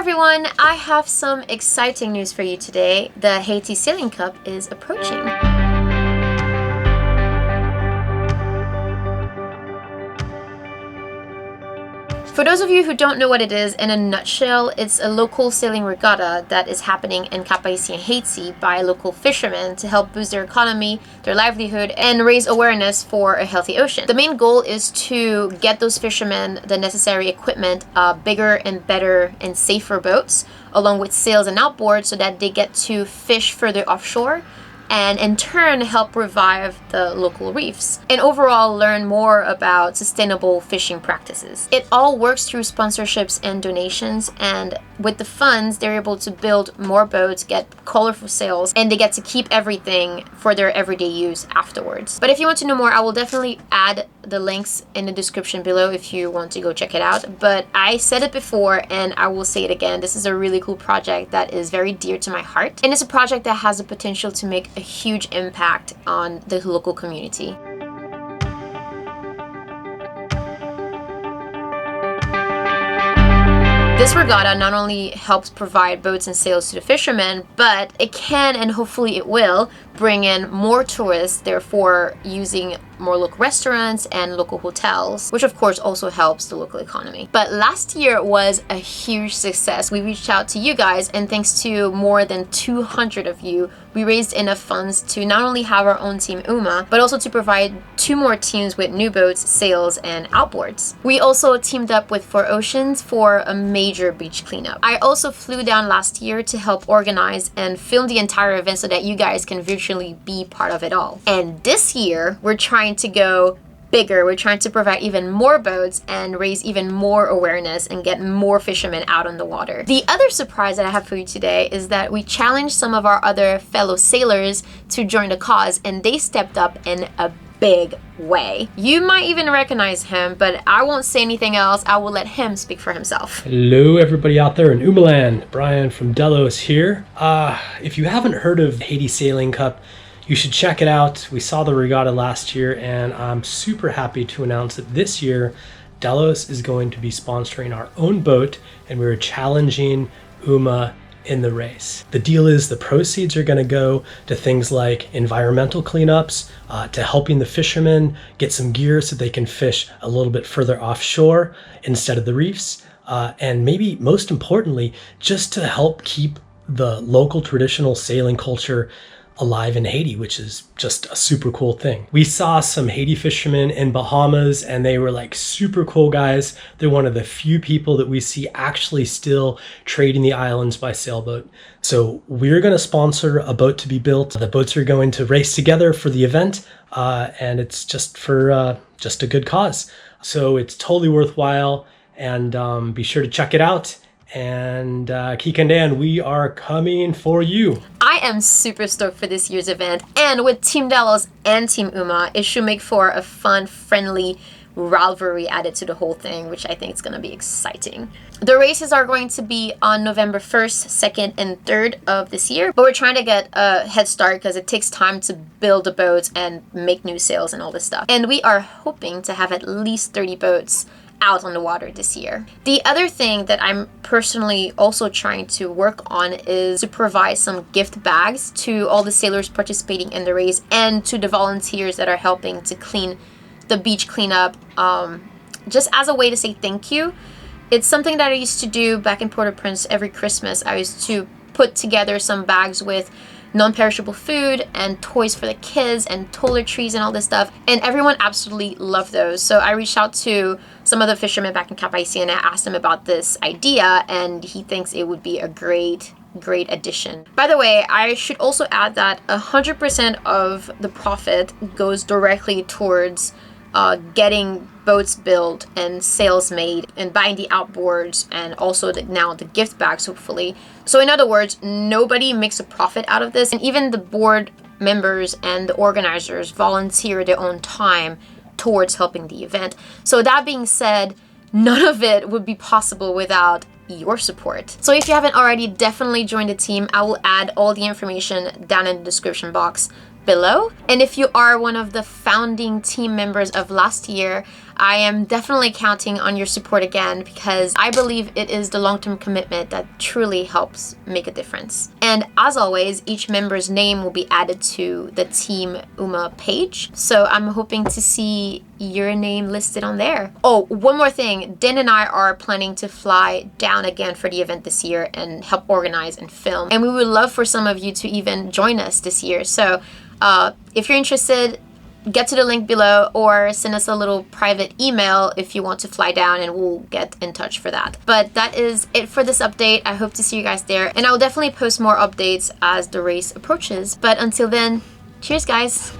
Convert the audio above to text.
everyone, I have some exciting news for you today. The Haiti Sailing Cup is approaching. For those of you who don't know what it is, in a nutshell, it's a local sailing regatta that is happening in Cap Haitien, Haiti by local fishermen to help boost their economy, their livelihood, and raise awareness for a healthy ocean. The main goal is to get those fishermen the necessary equipment, bigger and better and safer boats, along with sails and outboards so that they get to fish further offshore and in turn help revive the local reefs and overall learn more about sustainable fishing practices. It all works through sponsorships and donations, and with the funds they're able to build more boats, get colorful sails, and they get to keep everything for their everyday use afterwards. But if you want to know more, I will definitely add the links in the description below if you want to go check it out. But I said it before and I will say it again, this is a really cool project that is very dear to my heart, and it's a project that has the potential to make a huge impact on the local community. This regatta not only helps provide boats and sails to the fishermen, but it can, and hopefully it will, bring in more tourists, therefore using more local restaurants and local hotels, which of course also helps the local economy. But last year was a huge success. We reached out to you guys, and thanks to more than 200 of you, we raised enough funds to not only have our own team UMA, but also to provide 2 more teams with new boats, sails, and outboards. We also teamed up with 4 Oceans for a major beach cleanup. I also flew down last year to help organize and film the entire event so that you guys can virtually be part of it all. And this year, we're trying to go bigger. We're trying to provide even more boats and raise even more awareness and get more fishermen out on the water. The other surprise that I have for you today is that we challenged some of our other fellow sailors to join the cause, and they stepped up in a big way. You might even recognize him, but I won't say anything else. I will let him speak for himself. Hello everybody out there in Umaland. Brian from Delos here. If you haven't heard of Haiti Sailing Cup, you should check it out. We saw the regatta last year, and I'm super happy to announce that this year Delos is going to be sponsoring our own boat, and we're challenging UMA in the race. The deal is the proceeds are going to go to things like environmental cleanups, to helping the fishermen get some gear so they can fish a little bit further offshore instead of the reefs, and maybe most importantly, just to help keep the local traditional sailing culture alive in Haiti, which is just a super cool thing. We saw some Haiti fishermen in Bahamas, and they were like super cool guys. They're one of the few people that we see actually still trading the islands by sailboat. So we're going to sponsor a boat to be built. The boats are going to race together for the event, and it's just for just a good cause. So it's totally worthwhile, and be sure to check it out. And Kikandan, we are coming for you. I am super stoked for this year's event, and with Team Delos and Team UMA, it should make for a fun, friendly rivalry added to the whole thing, which I think is going to be exciting. The races are going to be on November 1st, 2nd, and 3rd of this year, but we're trying to get a head start because it takes time to build the boats and make new sails and all this stuff. And we are hoping to have at least 30 boats out on the water this year. The other thing that I'm personally also trying to work on is to provide some gift bags to all the sailors participating in the race and to the volunteers that are helping to clean the beach cleanup, just as a way to say thank you. It's something that I used to do back in Port-au-Prince every Christmas. I used to put together some bags with non-perishable food and toys for the kids and toiletries and all this stuff, and everyone absolutely loved those. So I reached out to some of the fishermen back in Cap Haitien and I asked him about this idea, and he thinks it would be a great addition. By the way, I should also add that 100% of the profit goes directly towards getting boats built and sails made and buying the outboards and also now the gift bags, hopefully. So in other words, nobody makes a profit out of this, and even the board members and the organizers volunteer their own time towards helping the event. So that being said, none of it would be possible without your support. So if you haven't already, definitely join the team. I will add all the information down in the description box below. And if you are one of the founding team members of last year, I am definitely counting on your support again, because I believe it is the long-term commitment that truly helps make a difference. And as always, each member's name will be added to the Team UMA page. So I'm hoping to see your name listed on there. Oh, one more thing. Dan and I are planning to fly down again for the event this year and help organize and film. And we would love for some of you to even join us this year. So if you're interested, get to the link below or send us a little private email if you want to fly down, and we'll get in touch for that. But that is it for this update. I hope to see you guys there, and I will definitely post more updates as the race approaches. But until then, cheers guys!